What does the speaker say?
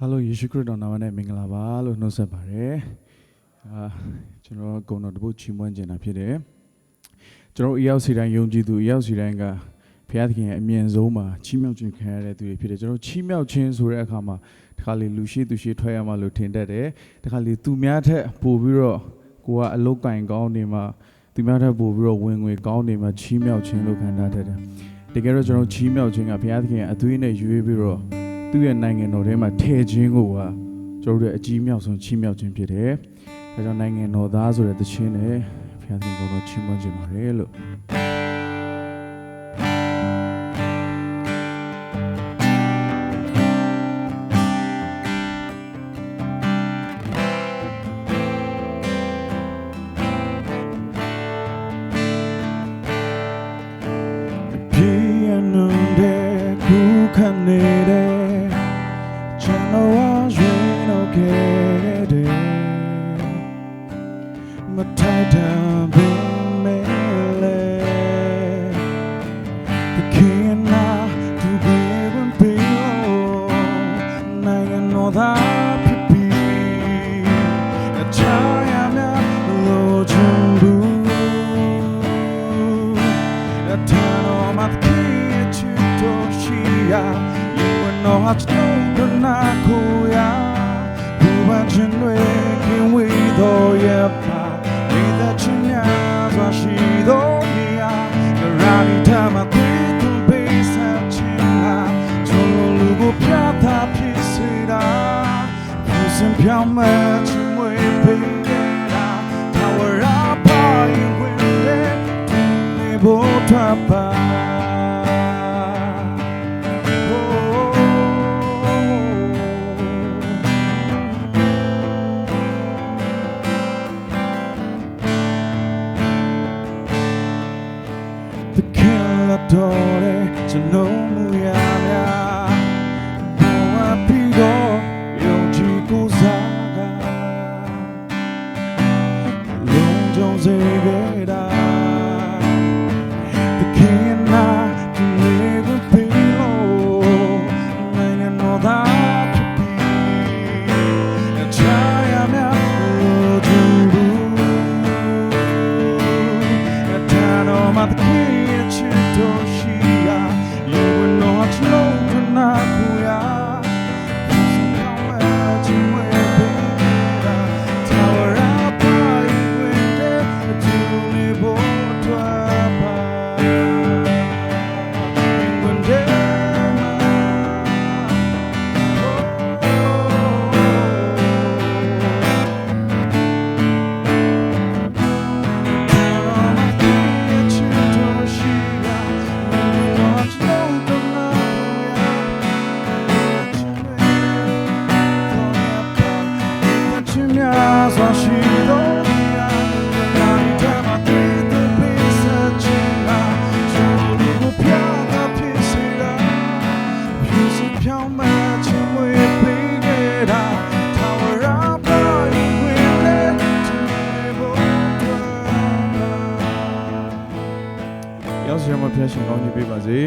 Hello ယေရှုခရစ်တော်နာမနဲ့မင်္ဂလာပါလို့နှုတ်ဆက်ပါတယ်ကျွန်တော်ဂုဏ်တော်တပုတ်ချီးမွမ်းခြင်းတာဖြစ်တယ်ကျွန်တော်အရောက်စီတိုင်းယုံကြည်သူအရောက်စီတိုင်းကဘုရားသခင်ရဲ့အမြင့်ဆုံးမှာချီးမြှောက်ခြင်းခံရတဲ့သူတွေဖြစ်တယ်ကျွန်တော်ချီးမြှောက်ခြင်းဆိုတဲ့အခါမှာတခါလေလူရှိသူရှိထွက်ရမှလို့ထင်တတ်တယ်တခါလေသူများထက်ပိုပြီးတော့ကိုကအလုတ်ကင်ကောင်းနေမှာသူများထက်ပိုပြီးတော့ဝင်ငွေကောင်းနေမှာချီးမြှောက်ခြင်းလို့ခံတတ်တယ်တကယ်တော့ကျွန်တော်ချီးမြှောက်ခြင်းကဘုရားသခင်အသွေးနဲ့ရွေးပြီးတော့သူ့ရဲ့နိုင်ငံတော်ထဲမှာထည့်ခြင်းကိုကျွန်တော်တို့အကြီးမြောက်ဆုံးချီးမြှောက်ခြင်းဖြစ်တယ်။ဒါကြောင့်နိုင်ငံတော်သားဆိုတဲ့သခြင်းနဲ့ဘုရားသခင်ကိုချီးမွမ်းခြင်းပါတယ်လို့ရောက်စီရမှာဖျက်ရှင်ကောင်းကြီးပေးပါစေ